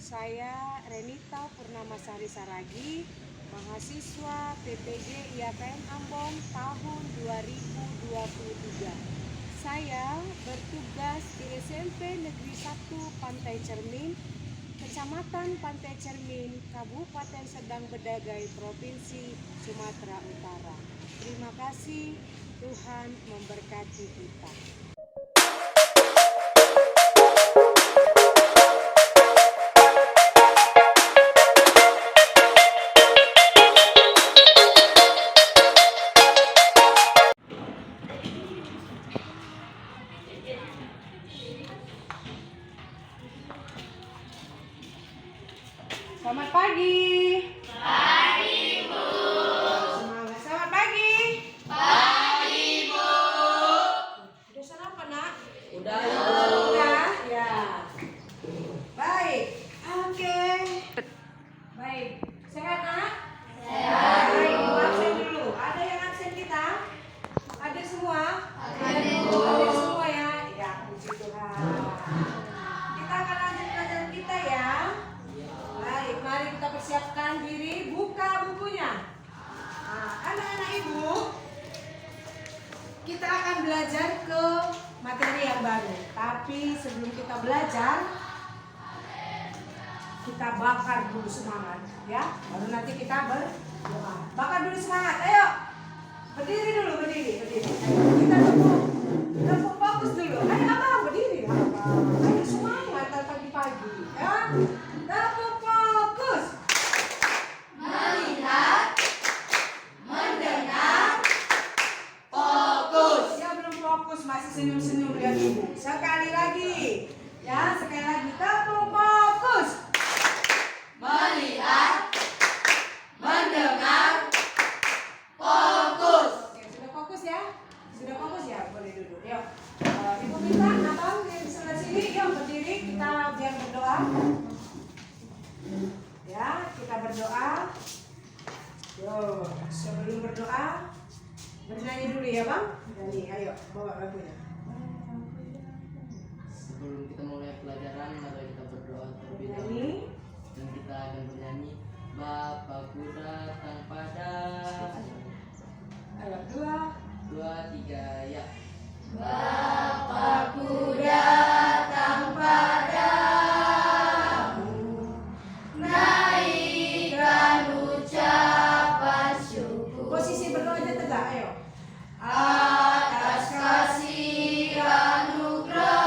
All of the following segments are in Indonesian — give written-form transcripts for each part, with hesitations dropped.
Saya Renita Purnamasari Saragi, mahasiswa PPG IAKM Ambon tahun 2023. Saya bertugas di SMP Negeri 1 Pantai Cermin, Kecamatan Pantai Cermin, Kabupaten Sedang Bedagai, Provinsi Sumatera Utara. Terima kasih, Tuhan memberkati kita. Selamat pagi. Pagi, Bu. Semangat. Selamat pagi. Pagi, Bu. Udah sarapan, Nak? Udah, Udah? Ya. Baik. Oke. Baik. Sehat, Nak? Sehat. Baik, Ibu absen dulu. Ada yang absen kita? Ada semua? Ada, Bu. Ada semua ya? Ya, puji Tuhan. Kita akan lanjut pelajaran kita ya. Baik, mari kita persiapkan diri, buka bukunya. Nah, anak-anak Ibu, kita akan belajar ke materi yang baru. Tapi sebelum kita belajar, kita bakar dulu semangat, ya. Baru nanti kita berdoa. Bakar dulu semangat, ayo. Berdiri dulu, berdiri. Ayo, kita tepuk fokus dulu. Ayo, abang, berdiri. Ayo, semangat pagi-pagi, ya. Tepuk fokus. Melihat, mendengar, fokus. Ya, belum fokus, masih senyum-senyum lihat Ibu. Sekali lagi. Ya, sekali lagi. Tepuk fokus. Melihat, mendengar, fokus. Oke, sudah fokus ya? Sudah fokus ya? Boleh duduk. Yuk. Ibu minta abang yang di sebelah sini, yuk berdiri, kita biar berdoa. Ya, kita berdoa. Yuk, sebelum berdoa, bernyanyi dulu ya Bang. Nyanyi, ayo bawa lagunya. Sebelum kita mulai pelajaran, mari kita berdoa terlebih dahulu. Nyanyi. Dan kita akan bernyanyi Bapakku datang pada. Ayo, 2, 2, 3, ya. Bapakku datang padamu, naikkan ucapan syukur posisi berdoanya tegak, ayo. atas kasih anugerahmu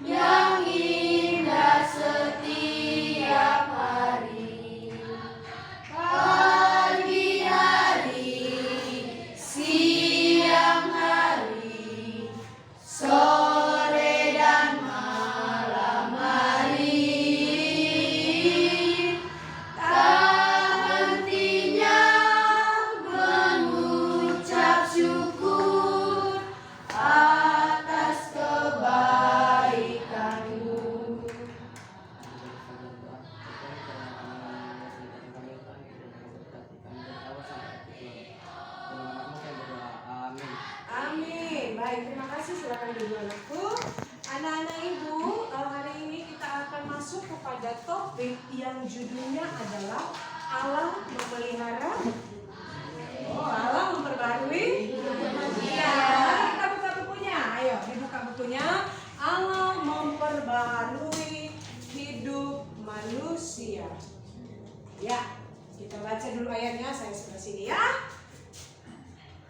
yang indah setiap hari. Pagi hari, siang hari, sore dan malam hari, tak hentinya mengucap syukur atas kebaikanmu. Amin. Baik, terima kasih. Silakan duduk anakku. Anak-anak Ibu, hari ini kita akan masuk kepada topik yang judulnya adalah Allah memelihara. Oh, Allah memperbarui. Iya, mari kita buka bukunya. Ayo, dibuka bukunya. Allah memperbarui hidup manusia. Ya, kita baca dulu ayatnya. Saya sebelah sini ya.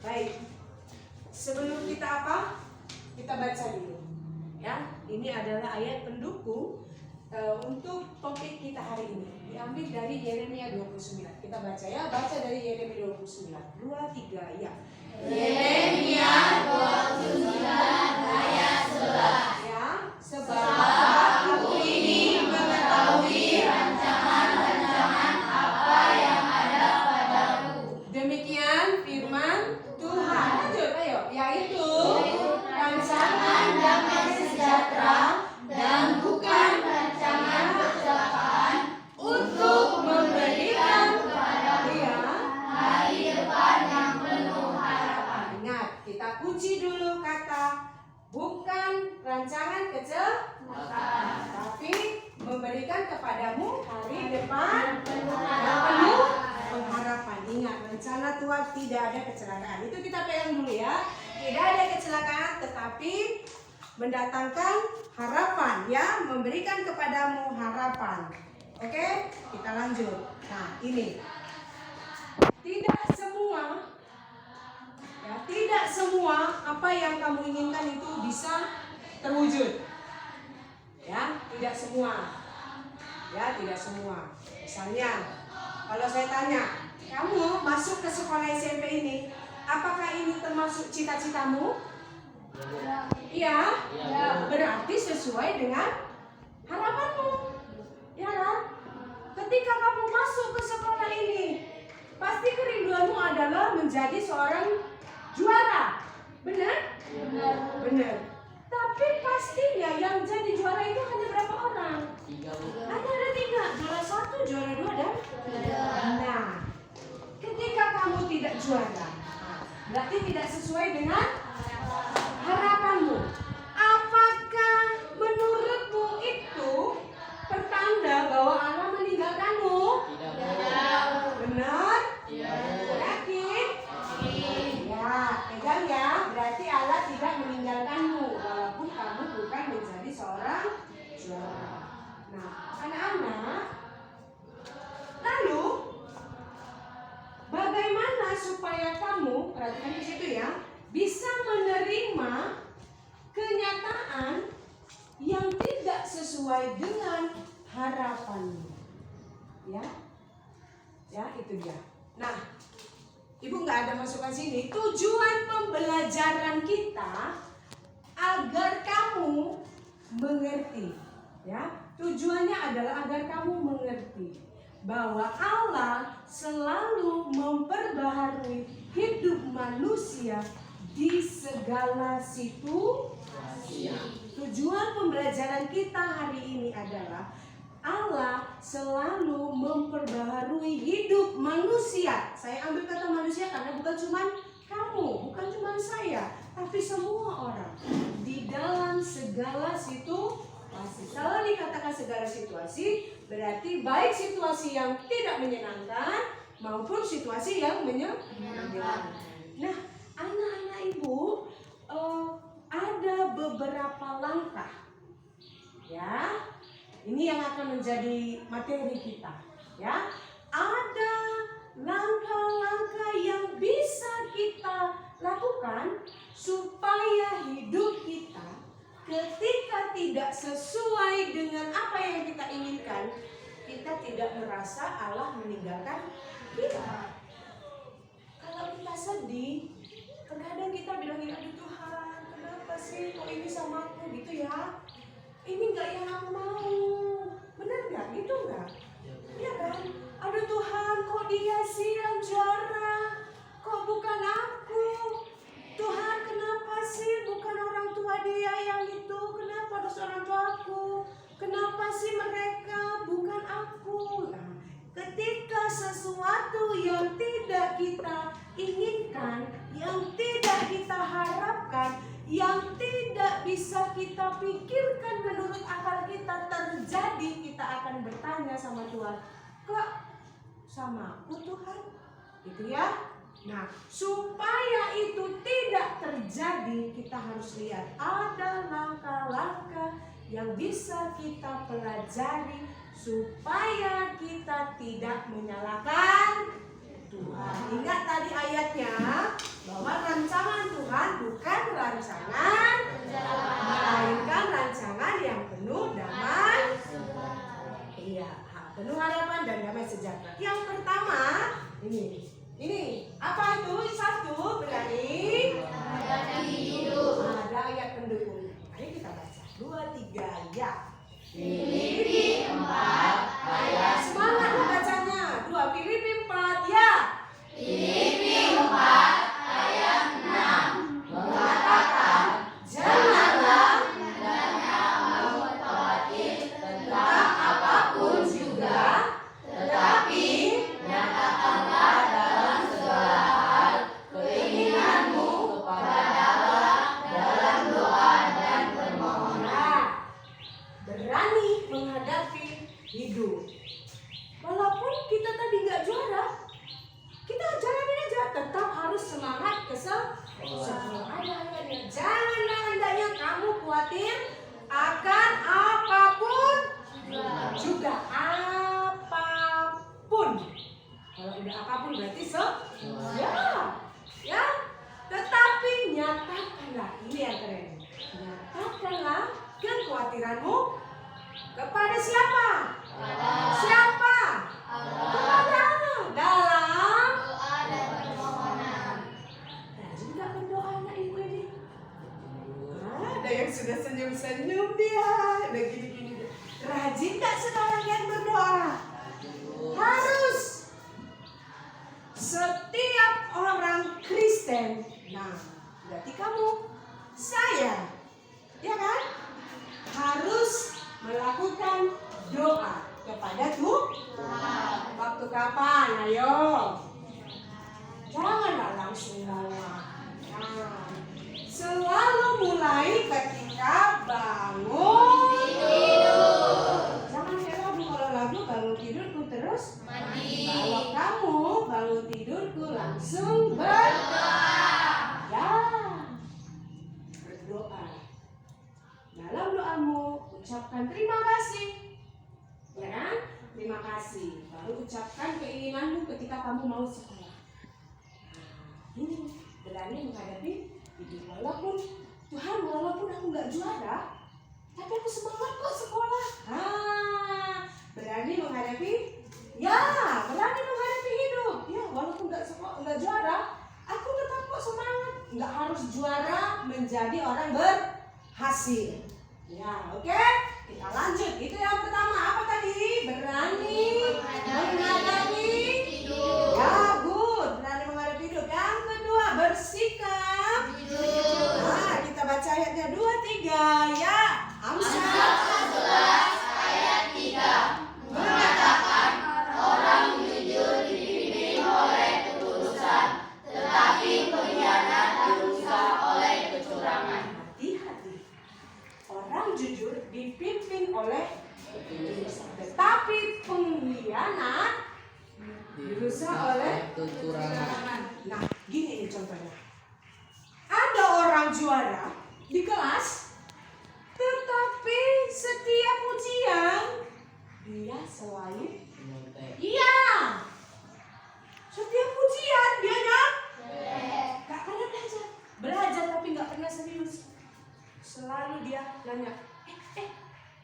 Baik. Sebelum kita apa? Kita baca dulu. Ya, ini adalah ayat pendukung untuk topik kita hari ini. Diambil dari Yeremia 29. Kita baca ya, baca dari Yeremia 29. 2, 3, ya. Yeremia 29 ayat 11. Ya, sebab Aku ini mengetahui rancangan-rancangan apa yang ada padaku. demikian firman Tuhan. Lanjut, ayo. Yaitu Rancangan damai sejahtera dan bukan rancangan kecelakaan untuk memberikan kepada dia. hari depan yang penuh harapan. Ingat, kita kunci dulu kata bukan itu kita pegang dulu ya. Tidak ada kecelakaan tetapi mendatangkan harapan ya, memberikan kepadamu harapan. Oke, kita lanjut. Nah, ini. Tidak semua apa yang kamu inginkan itu bisa terwujud. Ya, tidak semua. Ya, tidak semua. Misalnya, kalau saya tanya, kamu masuk ke sekolah SMP ini, apakah ini termasuk cita-citamu? Iya, berarti sesuai dengan harapanmu. Ya kan? Ketika kamu masuk ke sekolah ini, pasti kerinduanmu adalah menjadi seorang juara. Benar? Benar. Tapi pastinya yang jadi juara itu hanya berapa orang? Hanya ada 3, juara 1, juara 2 dan nah, ketika kamu tidak juara, berarti tidak sesuai dengan harapanmu. Apakah menurutmu itu pertanda bahwa Allah meninggalkanmu? Benar? Yakin? Ya, pegang ya. Berarti Allah tidak meninggalkanmu walaupun kamu bukan menjadi seorang juara. Nah, anak-anak, lalu bagaimana supaya kamu, perhatikan di situ ya, bisa menerima kenyataan yang tidak sesuai dengan harapanmu. Ya, ya itu dia. Nah, Ibu nggak ada masukan sini. Tujuan pembelajaran kita agar kamu mengerti. Ya, tujuannya adalah agar kamu mengerti bahwa Allah selalu memperbaharui hidup manusia di segala situasi. Tujuan pembelajaran kita hari ini adalah Allah selalu memperbaharui hidup manusia. Saya ambil kata manusia karena bukan cuma kamu, bukan cuma saya, tapi semua orang di dalam segala situasi. Kalau dikatakan segala situasi, berarti baik situasi yang tidak menyenangkan maupun situasi yang menyenangkan. Nah, anak-anak Ibu, ada beberapa langkah, ya. Ini yang akan menjadi materi kita, ya. Ada langkah-langkah yang bisa kita lakukan supaya hidup kita ketika tidak sesuai dengan apa yang kita inginkan, kita tidak merasa Allah meninggalkan kita. Kalau kita sedih, kadang kita bilang, aduh Tuhan, kenapa sih kok ini sama aku gitu ya? Ini nggak yang aku mau, bener nggak? Gitu nggak? Iya kan? Aduh Tuhan, kok dia sih yang juara? Kok bukan aku? Tuhan, kenapa sih bukan orang tua dia yang itu? Kenapa harus orang tua aku? Kenapa sih mereka bukan aku? Nah, ketika sesuatu yang tidak kita inginkan, yang tidak kita harapkan, yang tidak bisa kita pikirkan menurut akal kita terjadi, kita akan bertanya sama Tuhan, kok sama aku Tuhan? Gitu ya. Nah, supaya itu tidak terjadi, kita harus lihat ada langkah-langkah yang bisa kita pelajari supaya kita tidak menyalahkan Tuhan. Ingat tadi ayatnya bahwa rancangan Tuhan bukan rancangan melainkan rancangan yang penuh damai, iya, penuh harapan dan damai sejahtera. Yang pertama ini apa itu? Satu, berani hidup. Ada ayat pendukung. Mari kita baca. 2, 3, ya. Filipi 4 ayat Semangat bacanya. 2 Filipi 4, ya. Filipi 4 ayat 6 mengatakan, Janganlah hendaknya kamu khawatir tentang apapun juga, tetapi nyatakanlah dalam segala hal keinginanmu kepada Allah dalam doa dan permohonan. berani menghadapi hidup. Walaupun kita tadi nggak juara, kita jalanin aja. Tetap harus semangat Kepada siapa? Siapa? Kepada Allah. Dalam doa dan permohonan. rajin nggak berdoa anak ibu ini? Ada yang sudah senyum-senyum dia, udah gini-gini. Rajin nggak sekarang yang berdoa? Harus. Setiap orang Kristen, nah berarti kamu, saya, ya kan? Harus melakukan doa kepada Tuhan. Waktu kapan? Ayo. Janganlah langsung bawa. Nah, selalu mulai ketika bangun tidur. Jangan kayak lagu, kalau lagu bangun tidurku terus Mandi. Kalau kamu bangun tidurku langsung berdoa. Ya, berdoa. Dalam doamu ucapkan terima kasih, ya kan? Terima kasih. Baru ucapkan keinginanmu ketika kamu mau sekolah. Nah, ini berani menghadapi hidup. Walaupun Tuhan, walaupun aku nggak juara, tapi aku semangat kok sekolah. Berani menghadapi, ya, berani menghadapi hidup. Ya, walaupun nggak juara, aku tetap kok semangat. Nggak harus juara menjadi orang berhasil. Ya, oke. Kita lanjut. Itu yang pertama. Apa tadi? Berani menghadapi hidup. Ya, good. Berani menghadapi hidup. Yang kedua, bersikap Jujur. Nah, kita baca ayatnya 2, 3. Ya, Amsal 11 ayat 3 mengatakan orang jujur dipimpin oleh ketulusan, tetapi pengkhianat dirusak oleh kecurangan. Hati-hati. Orang jujur dipimpin oleh ketulusan, tetapi pengkhianat dirusak oleh kecurangan. Nah, gini nih contohnya. Ada orang juara di kelas, tetapi setiap ujian dia selalu iya. Setiap ujian dia nggak pernah belajar. Belajar tapi nggak pernah serius. Selalu dia nanya,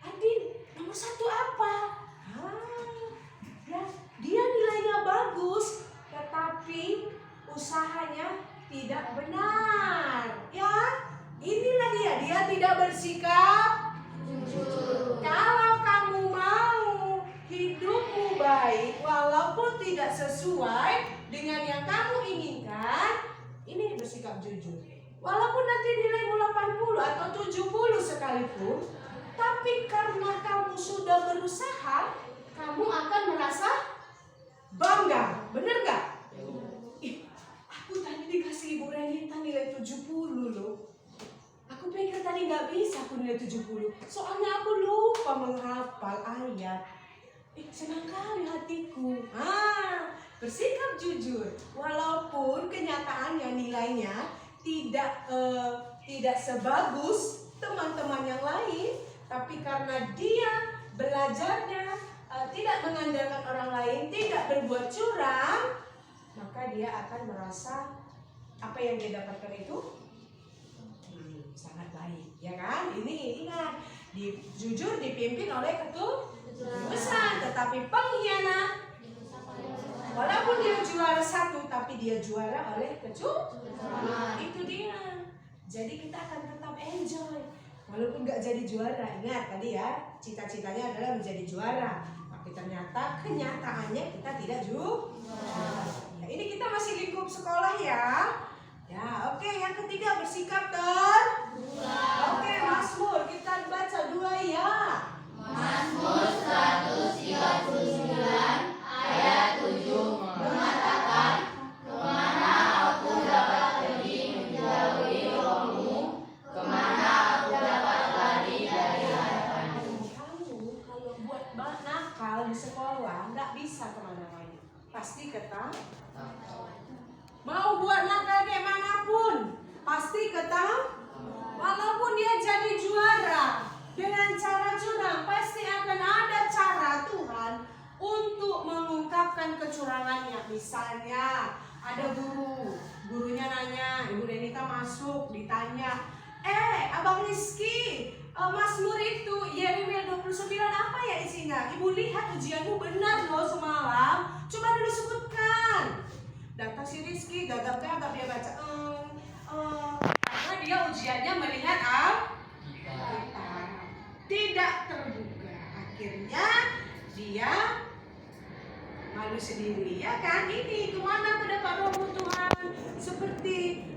Adin, nomor 1 apa? Ya, dia nilainya bagus, tetapi usahanya tidak benar. Ya, inilah dia tidak bersikap Jujur. Kalau kamu mau hidupmu baik, walaupun tidak sesuai dengan yang kamu inginkan, ini bersikap jujur. Walaupun nanti nilaimu 80 atau 70 sekalipun, tapi karena kamu sudah berusaha, kamu akan merasa bangga. Bener gak? Ih, aku tadi dikasih Ibu Renita nilai 70 loh. Aku pikir tadi nggak bisa aku nilai 70. Soalnya aku lupa menghafal ayat. Senang kali hatiku. Bersikap jujur. Walaupun kenyataannya nilainya tidak sebagus teman-teman yang lain, tapi karena dia belajarnya tidak mengandalkan orang lain, tidak berbuat curang, maka dia akan merasa apa yang dia dapatkan itu sangat baik, ya kan? Ini ingat, jujur dipimpin oleh ketulusan, tetapi pengkhianat walaupun dia juara 1, tapi dia juara oleh kecurangan. Itu dia. Jadi kita akan tetap enjoy walaupun nggak jadi juara. Ingat tadi ya, cita-citanya adalah menjadi juara, tapi ternyata kenyataannya kita tidak juara. Nah, ini kita masih lingkup sekolah ya. Ya, oke. Yang ketiga, bersikap Oke, Mazmur kita baca 2 ya. Mazmur 139 ayat 7 mengatakan, kemana aku dapat pergi menjauhi rohmu, kemana aku dapat lari dari hadapanmu. Kamu kalau buat nakal di sekolah nggak bisa kemana-mana, pasti ketang. Mau buat nakal kayak manapun, pasti ketang. Walaupun dia jadi juara dengan cara curang, pasti akan ada cara Tuhan untuk mengungkapkan kecurangannya. Misalnya ada gurunya nanya, Ibu Renita masuk, ditanya, Abang Rizky, Mazmur itu Yeremia 29 apa hasilnya. Ibu lihat ujianmu benar loh semalam. Coba dulu sebutkan. Data si Rizky gagap-gagap dia baca. Karena dia ujiannya melihat Alkitab. Tidak terbuka. Akhirnya dia malu sendiri, ya kan? Ini kemana pendapat rohmu Tuhan? Seperti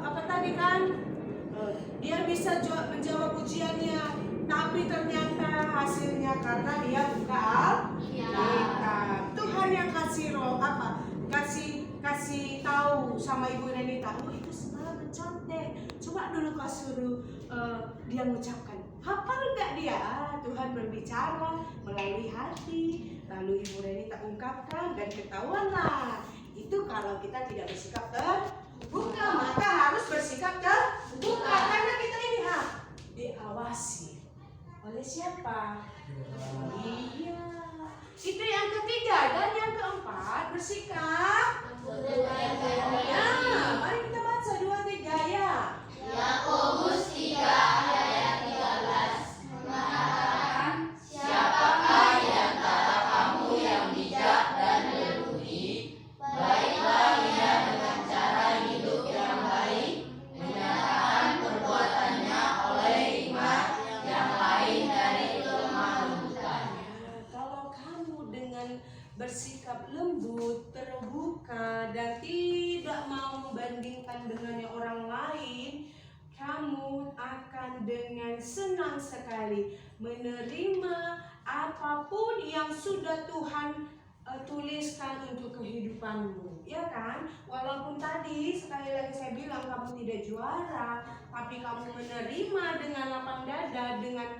apa tadi kan? Dia bisa menjawab ujiannya, tapi ternyata hasilnya karena dia buka Alkitab. Tuhan yang kasih roh apa? Kasih tahu sama Ibu Renita, itu semalam mencontek. Coba dulu kau suruh dia mengucapkan. Hafal enggak dia? Tuhan berbicara melalui hati. Lalu Ibu Renita ungkapkan dan ketahuanlah. Itu kalau kita tidak bersikap terbuka, maka harus bersikap terbuka. Karena kita ini diawasi oleh siapa? Iya. Itu yang ketiga. Dan yang keempat, bersikap. Ya, mari kita baca 2-3 ya. Yakobus 3 ayat 13 mengatakan, siapakah di antara kamu yang bijak dan berbudi? Baiklah ia dengan cara hidup yang baik, menyatakan perbuatannya oleh hikmat yang lain dari kelemah lembutan. Kalau kamu dengan bersikap lembut, terbuka, dan tidak mau membandingkan dengan yang orang lain, kamu akan dengan senang sekali menerima apapun yang sudah Tuhan tuliskan untuk kehidupanmu, ya kan? Walaupun tadi sekali lagi saya bilang kamu tidak juara, tapi kamu menerima dengan lapang dada, dengan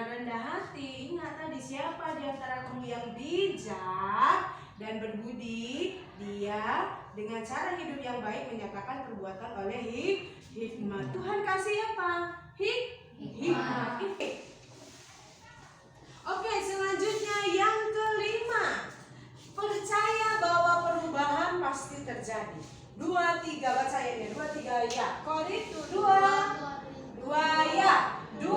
rendah hati. Ingat tadi, siapa di antara kamu yang bijak dan berbudi? Dia dengan cara hidup yang baik menyatakan perbuatan oleh hikmat. Tuhan kasih apa? Hikmat. Oke, selanjutnya yang kelima. Percaya bahwa perubahan pasti terjadi. 2-3 baca ini. 2-3 ya. Korintus 2 ya. 2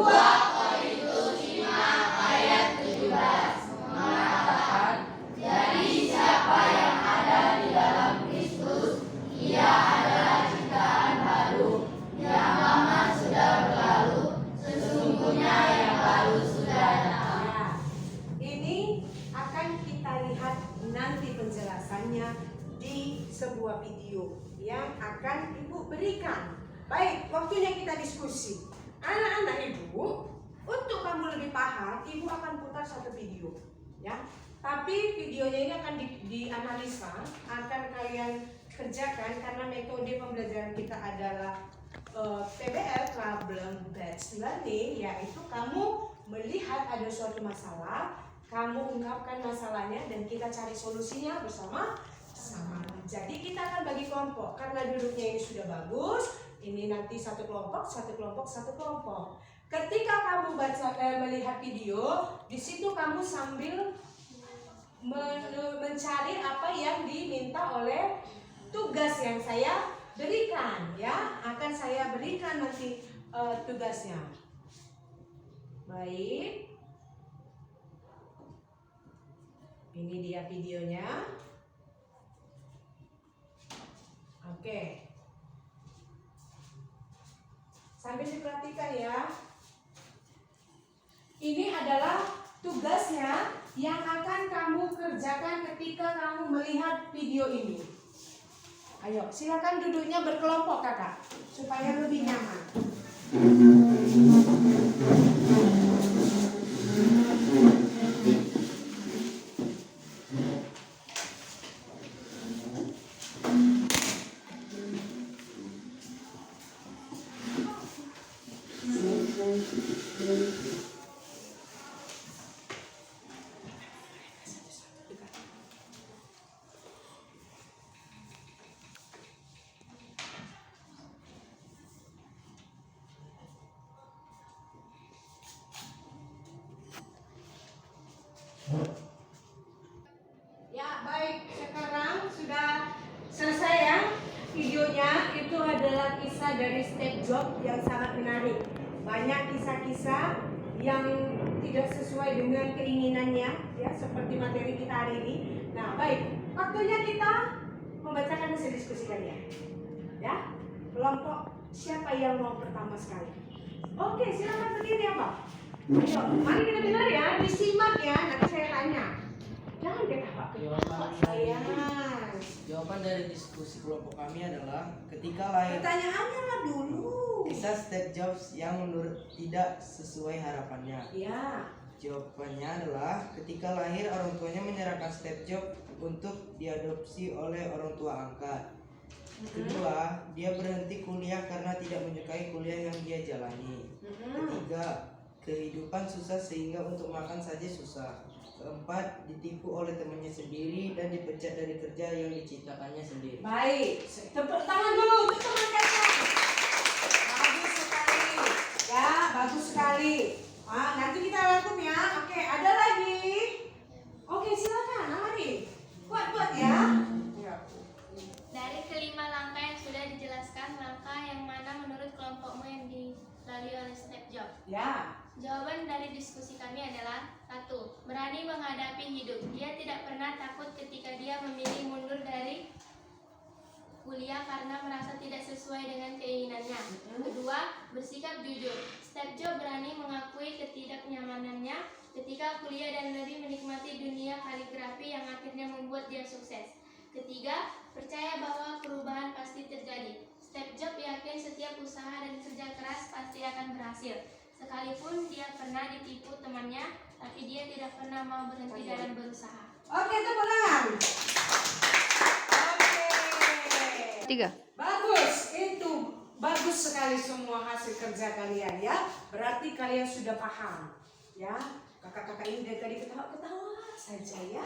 Korintus 5 ayat 17 mengatakan, jadi siapa yang ada di dalam Kristus, ia adalah ciptaan baru. Yang lama sudah berlalu, sesungguhnya yang baru sudah datang. Ya, ini akan kita lihat nanti penjelasannya di sebuah video yang akan Ibu berikan. Baik, waktunya kita diskusi. Anak-anak Ibu, untuk kamu lebih paham, Ibu akan putar satu video, ya. Tapi videonya ini akan dianalisa, akan kalian kerjakan karena metode pembelajaran kita adalah PBL, Problem Based Learning, yaitu kamu melihat ada suatu masalah, kamu ungkapkan masalahnya dan kita cari solusinya bersama-sama. Jadi kita akan bagi kelompok karena duduknya ini sudah bagus. Ini nanti satu kelompok. Ketika kamu melihat video, di situ kamu sambil mencari apa yang diminta oleh tugas yang saya berikan, ya. Akan saya berikan nanti tugasnya. Baik. Ini dia videonya. Oke. Sambil diperhatikan ya. Ini adalah tugasnya yang akan kamu kerjakan ketika kamu melihat video ini. Ayo, silakan duduknya berkelompok kakak, supaya lebih nyaman. Ya, baik. Sekarang sudah selesai ya videonya. Itu adalah kisah dari Steve Jobs yang sangat menarik. Banyak kisah-kisah yang tidak sesuai dengan keinginannya, ya seperti materi kita hari ini. Nah, baik, waktunya kita membacakan hasil diskusi kalian. Ya, kelompok siapa yang mau pertama sekali? Oke, silakan berdiri ya Pak. Ayo, mari kita dengar ya, disimak ya, nanti saya tanya. Jangan ketawa-ketawa sayang. Jawaban dari diskusi kelompok kami adalah ketika lahir Pertanyaannya lah dulu. kisah Steve Jobs yang menurut tidak sesuai harapannya. Ya. Jawabannya adalah ketika lahir orang tuanya menyerahkan Steve Jobs untuk diadopsi oleh orang tua angkat. Kedua, dia berhenti kuliah karena tidak menyukai kuliah yang dia jalani. Ketiga, kehidupan susah sehingga untuk makan saja susah. Keempat, ditipu oleh temannya sendiri dan dipecat dari kerja yang diciptakannya sendiri. Baik, tepuk tangan dulu untuk teman kita. Bagus sekali. Ya, bagus sekali. Nanti kita rangkum ya. Oke, ada lagi. Oke, silakan, mari. Buat ya. Dari kelima langkah yang sudah dijelaskan, langkah yang mana menurut kelompokmu yang dilalui oleh Steve Jobs? Ya. Jawaban dari diskusi kami adalah 1. Berani menghadapi hidup. Dia tidak pernah takut ketika dia memilih mundur dari kuliah karena merasa tidak sesuai dengan keinginannya. Kedua, bersikap jujur. Steve Jobs berani mengakui ketidaknyamanannya ketika kuliah dan lebih menikmati dunia kaligrafi yang akhirnya membuat dia sukses. Ketiga, percaya bahwa perubahan pasti terjadi. Steve Jobs yakin setiap usaha dan kerja keras pasti akan berhasil. Sekalipun dia pernah ditipu temannya, tapi dia tidak pernah mau berhenti dalam berusaha. Oke, tepuk tangan. Oke. 3. Bagus, itu bagus sekali semua hasil kerja kalian ya. Berarti kalian sudah paham ya. Kakak-kakak ini dari tadi ketawa-ketawa saja ya.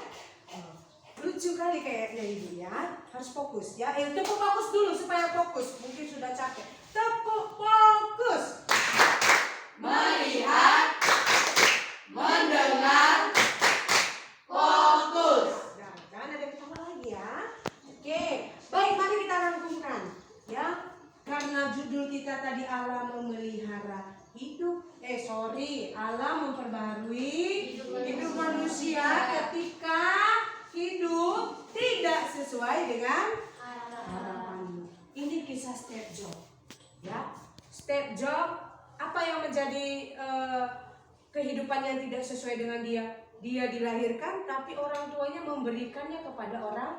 Lucu kali kayaknya ini ya. Harus fokus ya. Tepuk fokus dulu supaya fokus. Mungkin sudah capek. Tepuk fokus. Melihat, mendengar, fokus. Nah, jangan ada ketawa lagi ya. Oke, baik, mari kita rangkumkan ya. Karena judul kita tadi Allah memelihara Allah memperbarui hidup manusia ketika hidup tidak sesuai dengan harapanmu. Ini kisah Steve Jobs ya. Steve Jobs, apa yang menjadi kehidupan yang tidak sesuai dengan dia? Dia dilahirkan tapi orang tuanya memberikannya kepada orang.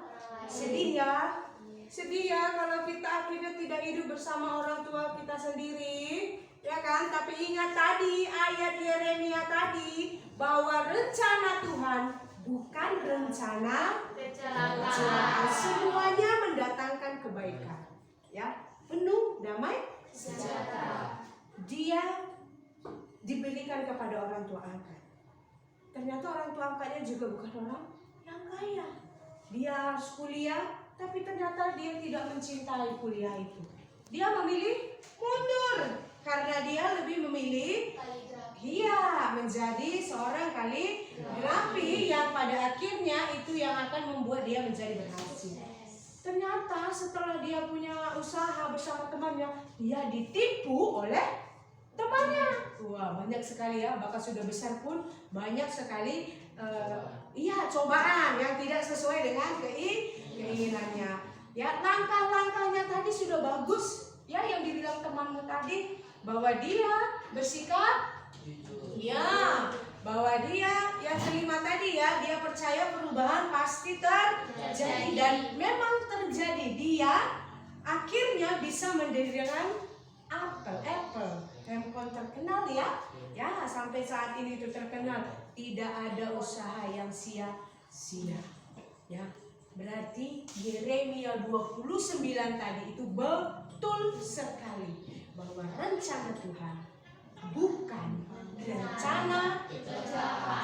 Sedih ya. Sedih ya kalau kita akhirnya tidak hidup bersama orang tua kita sendiri, ya kan? Tapi ingat tadi ayat Yeremia tadi bahwa rencana Tuhan bukan rencana kecelakaan. Semuanya mendatangkan kebaikan, ya, penuh damai sejahtera. Dia diberikan kepada orang tua angkat. Ternyata orang tua angkatnya juga bukan orang yang kaya. Dia harus kuliah, tapi ternyata dia tidak mencintai kuliah itu. Dia memilih mundur karena dia lebih memilih menjadi seorang kaligrafi yang pada akhirnya itu yang akan membuat dia menjadi berhasil. Ternyata setelah dia punya usaha bersama temannya, dia ditipu oleh temannya. Wah, banyak sekali ya, bahkan sudah besar pun banyak sekali cobaan yang tidak sesuai dengan keinginannya. Ya, langkah-langkahnya tadi sudah bagus ya, yang dibilang temanmu tadi bahwa dia bersikap bahwa dia yang kelima tadi ya, dia percaya perubahan pasti terjadi dan memang terjadi. Dia akhirnya bisa mendirikan Apple handphone terkenal ya, sampai saat ini itu terkenal. Tidak ada usaha yang sia-sia ya. Berarti Yeremia 29 tadi itu betul sekali bahwa rencana Tuhan bukan rencana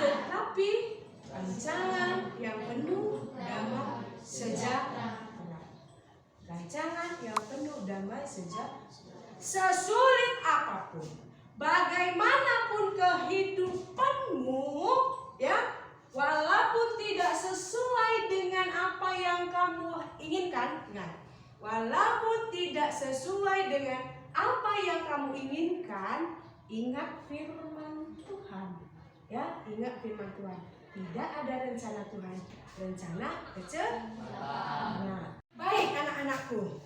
tetapi rencana yang penuh damai sejahtera. Rancangan yang penuh damai sejahtera. Sesulit apapun, bagaimanapun kehidupanmu, ya, walaupun tidak sesuai dengan apa yang kamu inginkan, walaupun tidak sesuai dengan apa yang kamu inginkan, ingat firman Tuhan. Ya, ingat firman Tuhan. Tidak ada rencana Tuhan, rencana kecelakaan. Baik anak-anakku.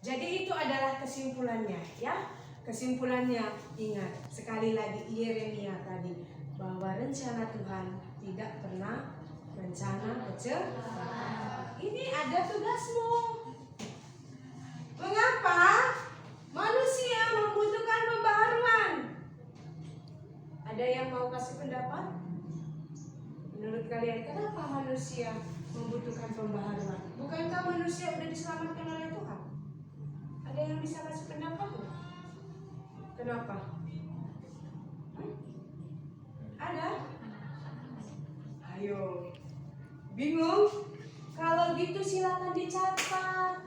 Jadi itu adalah kesimpulannya, ya. Kesimpulannya ingat sekali lagi Yeremia tadi bahwa rencana Tuhan tidak pernah rencana kecelakaan. Ini ada tugasmu. Mengapa manusia membutuhkan pembaharuan? Ada yang mau kasih pendapat? Menurut kalian kenapa manusia membutuhkan pembaharuan? Bukankah manusia sudah diselamatkan oleh Tuhan? Ada yang bisa kasih pendapat? Kenapa? Ada? Ayo. Bingung? Kalau gitu silakan dicatat.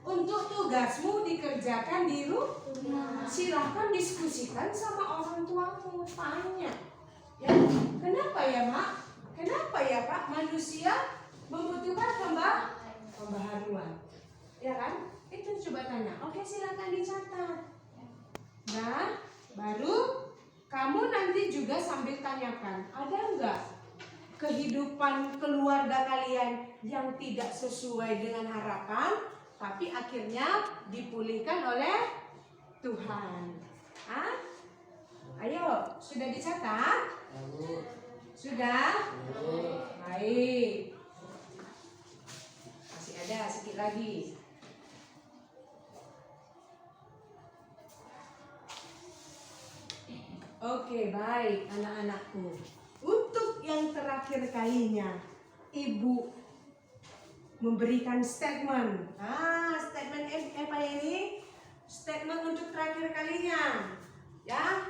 Untuk tugasmu dikerjakan di rumah. Silakan diskusikan sama orang tuamu. Tanya. Ya, kenapa ya Mak? Kenapa ya Pak? Manusia membutuhkan pembaharuan. Ya kan? Itu coba tanya. Oke, silakan dicatat. Nah, baru kamu nanti juga sambil tanyakan, ada enggak kehidupan keluarga kalian yang tidak sesuai dengan harapan, tapi akhirnya dipulihkan oleh Tuhan? Hah? Ayo, sudah dicatat? Sudah? Baik. Masih ada sedikit lagi. Oke, baik anak-anakku. Untuk yang terakhir kalinya, Ibu memberikan statement. Statement apa ini? Statement untuk terakhir kalinya. Ya,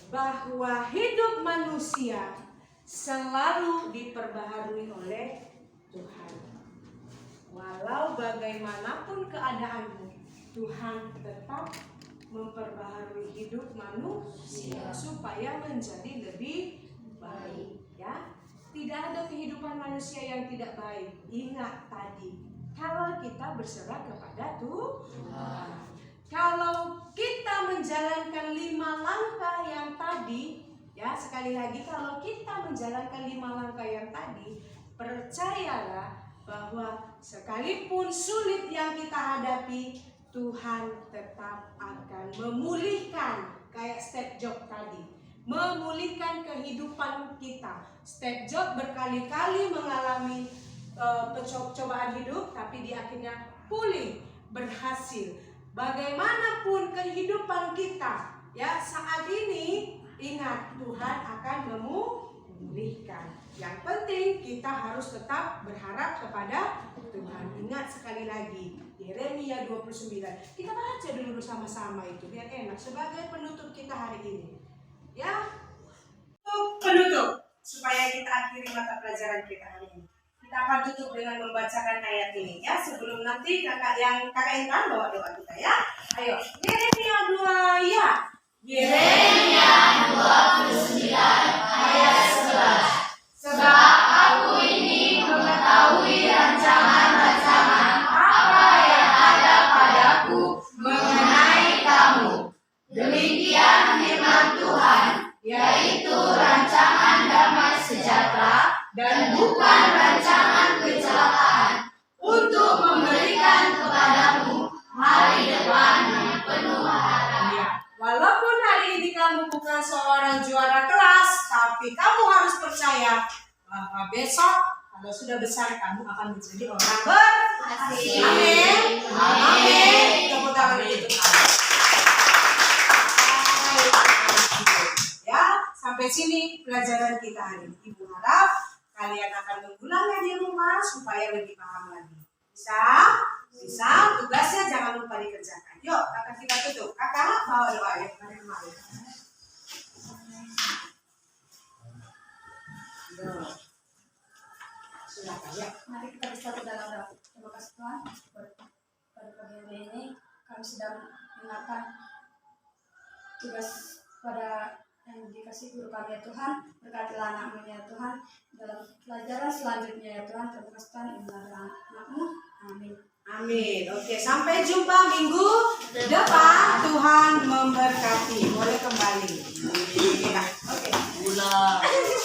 bahwa hidup manusia selalu diperbaharui oleh Tuhan. Walau bagaimanapun keadaanmu, Tuhan tetap memperbaharui hidup manusia supaya menjadi lebih baik, ya. Tidak ada kehidupan manusia yang tidak baik. Ingat tadi, kalau kita berserah kepada Tuhan. Kalau kita menjalankan 5 langkah yang tadi, ya, sekali lagi kalau kita menjalankan 5 langkah yang tadi, percayalah bahwa sekalipun sulit yang kita hadapi, Tuhan tetap akan memulihkan, kayak Steve Jobs tadi, memulihkan kehidupan kita. Steve Jobs berkali-kali mengalami pencobaan hidup, tapi di akhirnya pulih, berhasil. Bagaimanapun kehidupan kita, ya, saat ini ingat Tuhan akan memulihkan. Yang penting kita harus tetap berharap kepada Tuhan. Ingat sekali lagi Yeremia 29. Kita baca dulu bersama-sama itu biar enak sebagai penutup kita hari ini. Ya. Penutup supaya kita akhiri mata pelajaran kita hari ini. Kita akan tutup dengan membacakan ayat ini ya, sebelum nanti kakak intan bawa doa kita ya. Ayo, Yeremia 2 ya. Yeremia 29 ayat 11. Sebab aku ini mengetahui rancangan-rancangan apa yang ada padaku mengenai kamu. Demikian firman Tuhan, yaitu rancangan damai sejahtera dan bukan rancangan kecelakaan, untuk memberikan kepadamu hari depan yang penuh harapan. Walaupun hari ini kamu bukan seorang juara kelas, tapi kamu harus percaya bahwa besok kalau sudah besar kamu akan menjadi orang berhasil. Amin. Amin. Tepuk tangan untuk kamu. Ya, sampai sini pelajaran kita hari ini. Ibu harap kalian akan mengulangnya di rumah supaya lebih paham lagi. Bisa? Bisa. Tugasnya jangan lupa dikerjakan. Yuk, kakak kita tutup. Kakak bawa doa ya kemarin-kemarin. Silakan ya. Mari kita bersatu dalam doa. Terima kasih Tuhan pada pagi hari ini kami sedang mendengarkan tugas pada yang dikasih guru kami ya Tuhan. Berkatilah anak-Mu ya Tuhan dalam pelajaran selanjutnya ya Tuhan. Terima kasih Tuhan ibu anak-Mu. Amin. Amin. Oke, sampai jumpa minggu depan. Tuhan memberkati. Boleh kembali. Oke. Ulang.